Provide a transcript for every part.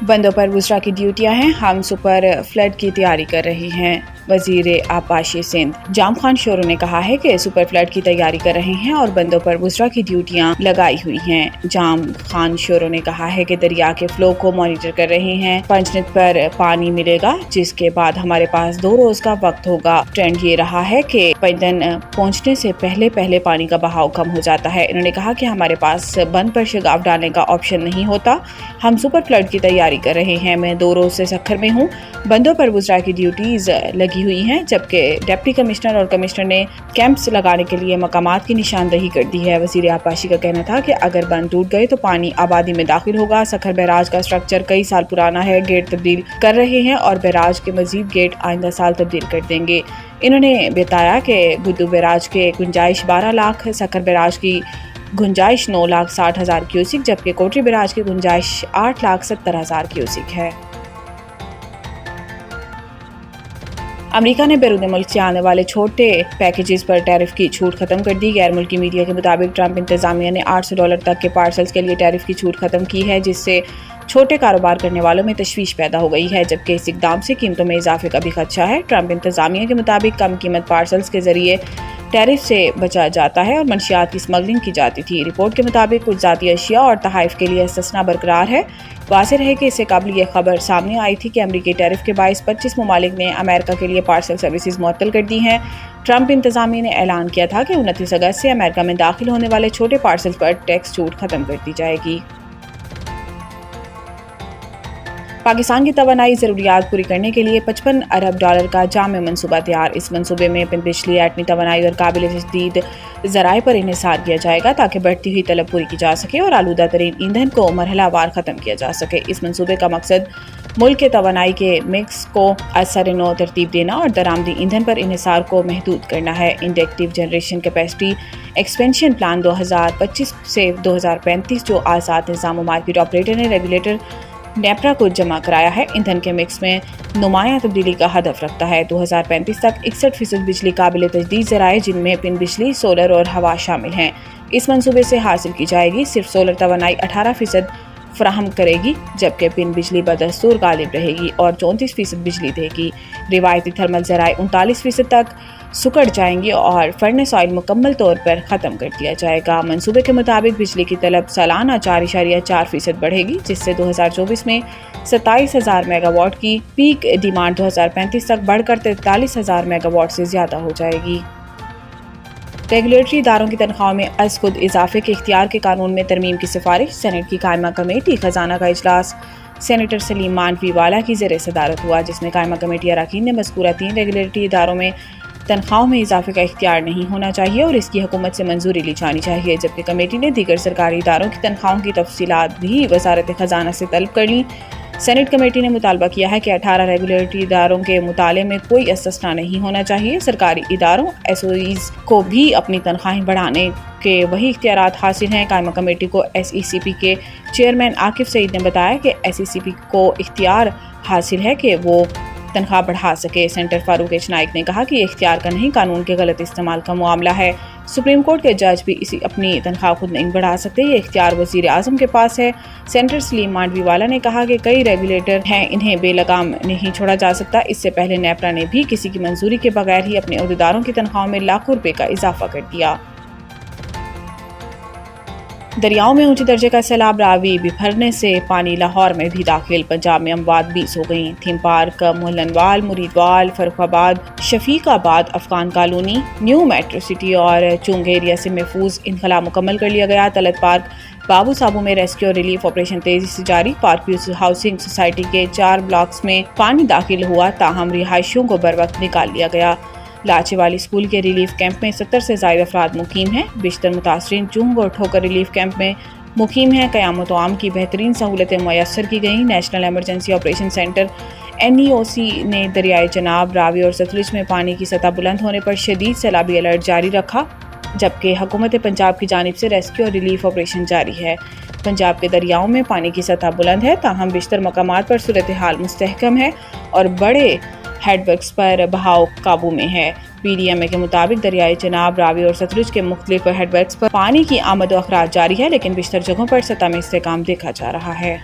बंदों पर वुज़रा की ड्यूटियां हैं, हम सुपर फ्लड की तैयारी कर रहे हैं। वजीर आबाशी सिंध जाम खान शोरो ने कहा है कि सुपर फ्लड की तैयारी कर रहे हैं और बंदों पर वुज़रा की ड्यूटियां लगाई हुई हैं। जाम खान शोरो ने कहा है कि दरिया के फ्लो को मॉनिटर कर रहे हैं। पंचनद पर पानी मिलेगा, जिसके बाद हमारे पास 2 रोज का वक्त होगा। ट्रेंड ये रहा है कि पैदन पहुंचने से पहले पानी का बहाव कम हो जाता है। इन्होंने कहा कि हमारे पास बंद पर शगाफ डालने का ऑप्शन नहीं होता। हम सुपर फ्लड की तैयारी कर रहे हैं। मैं 2 रोज से सक्खर में हूँ। बंदों पर वुज़रा की ड्यूटीज लगी हुई हैं, जबकि डिप्टी कमिश्नर और कमिश्नर ने कैंप्स लगाने के लिए मकामात की निशानदही कर दी है। वजीर आबाशी का कहना था कि अगर बंद टूट गए तो पानी आबादी में दाखिल होगा। सखर बैराज का स्ट्रक्चर कई साल पुराना है, गेट तब्दील कर रहे हैं और बैराज के मजीद गेट आइंदा साल तब्दील कर देंगे। इन्होंने बताया कि गुद्दू बैराज के गुंजाइश 12 लाख, सखर बैराज की गुंजाइश 9,60,000 क्यूसिक, जबकि कोटरी बैराज की गुंजाइश 8,70,000 क्यूसिक है। अमेरिका ने बैरून मुल्क से आने वाले छोटे पैकेजेस पर टैरिफ की छूट खत्म कर दी। गैर मुल्की मीडिया के मुताबिक ट्रंप इंतजामिया ने $800 तक के पार्सल्स के लिए टैरिफ की छूट खत्म की है, जिससे छोटे कारोबार करने वालों में तशवीश पैदा हो गई है, जबकि इस इकदाम से कीमतों में इजाफे का भी खदशा है। ट्रंप इंतजामिया के मुताबिक कम कीमत पार्सल्स के जरिए टैरिफ से बचा जाता है और मंशियात की स्मगलिंग की जाती थी। रिपोर्ट के मुताबिक कुछ ज़ाती अशिया और तहाइफ के लिए इस्तिस्ना बरकरार है। वाज़ेह रहे कि इससे कबल ये खबर सामने आई थी कि अमरीकी टैरिफ के बाइस 25 ममालिक ने अमेरिका के लिए पार्सल सर्विसेज मुअत्तल कर दी हैं। ट्रंप इंतजामिया ने ऐलान किया था कि 29 अगस्त से अमेरिका में दाखिल होने वाले छोटे पार्सल पर टैक्स छूट खत्म कर दी जाएगी। पाकिस्तान की तवानाई ज़रूरियात पूरी करने के लिए $55 अरब का जाम मनसूबा तैयार। इस मनसूबे में बिजली, एटमी तवानाई और काबिल तजदीद ज़राए पर इन्हिसार किया जाएगा ताकि बढ़ती हुई तलब पूरी की जा सके और आलूदा तरीन ईंधन को मरहलावार ख़त्म किया जा सके। इस मनसूबे का मकसद मुल्क के तवानाई के मिक्स को असर नो तरतीब देना और दरामदी ईंधन पर इन्हिसार को महदूद करना है। Inductive generation capacity expansion plan 2025 से 2035 जो आज़ाद निज़ाम मार्केट ऑपरेटर ने रेगुलेटर नेपरा को जमा कराया है, ईंधन के मिक्स में नुमाया तब्दीली का हदफ रखता है। 2035 तक 61% बिजली काबिल तजदीद ज़राए, जिनमें पिन बिजली, सोलर और हवा शामिल हैं, इस मंसूबे से हासिल की जाएगी। सिर्फ सोलर तवानाई 18% फराहम करेगी, जबकि पिन बिजली बदस्तूर गालिब रहेगी और 34% बिजली देगी। रिवायती थर्मल ज़राए 39% तक सुकड़ जाएंगी और फर्नेस ऑयल मुकम्मल तौर पर ख़त्म कर दिया जाएगा। मंसूबे के मुताबिक बिजली की तलब सालाना 4.4% बढ़ेगी, जिससे 2024 में 27,000 मेगावाट की पीक डिमांड 2035 तक बढ़कर 43,000 मेगावाट से ज़्यादा हो जाएगी। रेगुलेटरी इदारों की तनख्वाह में अज़ खुद इजाफे के इख्तियार के कानून में तरमीम की सिफारिश। सेनेट की कायमा कमेटी खजाना का इजलास सेनेटर सलीम मांडवीवाला की ज़ेर सदारत हुआ, जिसमें कायमा कमेटी अरकान ने मज़कूरा 3 रेगुलेटरी इदारों में तनख्वाहों में इजाफे का इख्तियार नहीं होना चाहिए और इसकी हुकूमत से मंजूरी ली जानी चाहिए, जबकि कमेटी ने दीगर सरकारी इदारों की तनख्वाहों की तफसीलात भी वजारत खजाना से तलब कर ली। सेनेट कमेटी ने मुतालबा किया है कि 18 रेगुलेटरी इदारों के मुताले में कोई इस्तिस्ना नहीं होना चाहिए। सरकारी इदारों एसओईज को भी अपनी तनख्वाहें बढ़ाने के वही इख्तियारात हासिल हैं। कायमा कमेटी को एसईसीपी के चेयरमैन आकिफ सईद ने बताया कि एसईसीपी को इख्तियार हासिल है कि वो तनख्वाह बढ़ा सके। सेनेटर फारूक एच नाइक ने कहा कि ये इख्तियार का नहीं, कानून के गलत इस्तेमाल का मामला है। सुप्रीम कोर्ट के जज भी इसी अपनी तनख्वाह खुद नहीं बढ़ा सकते, ये इख्तियार वजीर आजम के पास है। सेनेटर सलीम मांडवीवाला ने कहा कि कई रेगुलेटर हैं, इन्हें बेलगाम नहीं छोड़ा जा सकता। इससे पहले नेपरा ने भी किसी की मंजूरी के बगैर ही अपने अहदेदारों की तनख्वाह में लाखों रुपए का इजाफा कर दिया। दरियाओं में ऊंचे दर्जे का सैलाब, रावी बिफरने से पानी लाहौर में भी दाखिल। पंजाब में अमवात 20 हो गई। Theme park Mohallanwal, Muridwal, Farrukhabad, Shafiqabad, Afghan colony, new metro city और चुंग एरिया से महफूज इनखला मुकम्मल कर लिया गया। तलत पार्क बाबू साबू में रेस्क्यू और रिलीफ ऑपरेशन तेजी से जारी। पार्क व्यू हाउसिंग सोसाइटी के 4 ब्लॉक्स में पानी दाखिल हुआ, ताहम रिहायशियों को बर वक्त निकाल लिया गया। लाचेवाली स्कूल के रिलीफ कैंप में 70 से ज़ायद अफराद मुकीम हैं। बिश्तर मुतासरीन चुंग और ठोकर रिलीफ कैंप में मुकीम हैं। क़यामत आम की बेहतरीन सहूलतें मुयस्सर की गईं। National emergency operation centre NEOC ने दरियाए चनाब, रावी और सतलुज में पानी की सतह बुलंद होने पर शदीद सैलाबी अलर्ट जारी रखा, जबकि हुकूमत पंजाब की जानिब से रेस्क्यू और रिलीफ ऑपरेशन जारी है। पंजाब के दरियाओं में पानी की सतह बुलंद है, ताहम बिश्तर मकामात पर सूरत हाल मुस्तहकम है और बड़े हेडवर्क्स पर बहाव काबू में है। PDMA के मुताबिक दरियाए चनाब, रावी और सतलुज के मुख्तलिफ हेडवर्क्स पर पानी की आमद व अखराज जारी है, लेकिन बिश्तर जगहों पर सतह में इस्तेकाम देखा जा रहा है।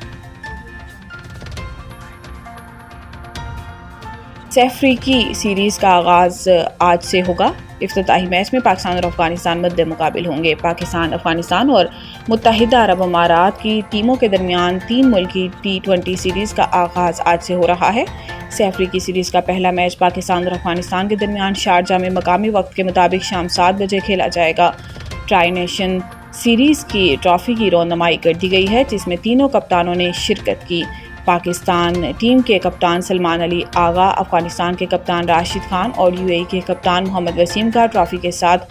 سہ افریقی سیریز کا آغاز آج سے ہوگا۔ افتتاحی میچ میں پاکستان اور افغانستان مد مقابل ہوں گے۔ پاکستان، افغانستان اور متحدہ عرب امارات کی ٹیموں کے درمیان 3 ملکی T20 سیریز کا آغاز آج سے ہو رہا ہے۔ سہ افریقی سیریز کا پہلا میچ پاکستان اور افغانستان کے درمیان شارجہ میں مقامی وقت کے مطابق شام 7 بجے کھیلا جائے گا۔ ٹرائی نیشن سیریز کی ٹرافی کی رونمائی کر دی گئی ہے، جس میں تینوں کپتانوں نے شرکت کی۔ پاکستان ٹیم کے کپتان سلمان علی آغا، افغانستان کے کپتان راشد خان اور UAE کے کپتان محمد وسیم کا ٹرافی کے ساتھ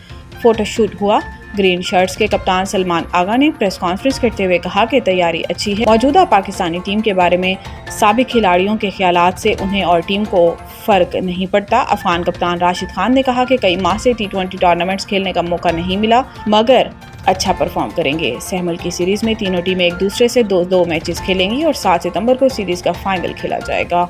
فوٹو شوٹ ہوا۔ گرین شرٹس کے کپتان سلمان آغا نے پریس کانفرنس کرتے ہوئے کہا کہ تیاری اچھی ہے۔ موجودہ پاکستانی ٹیم کے بارے میں سابق کھلاڑیوں کے خیالات سے انہیں اور ٹیم کو فرق نہیں پڑتا۔ افغان کپتان راشد خان نے کہا کہ کئی ماہ سے T20 ٹورنامنٹس کھیلنے کا موقع نہیں ملا، مگر اچھا پرفارم کریں گے۔ سہ ملکی سیریز میں تینوں ٹیمیں ایک دوسرے سے 2 میچز کھیلیں گی اور 7 ستمبر کو سیریز کا فائنل کھیلا جائے گا۔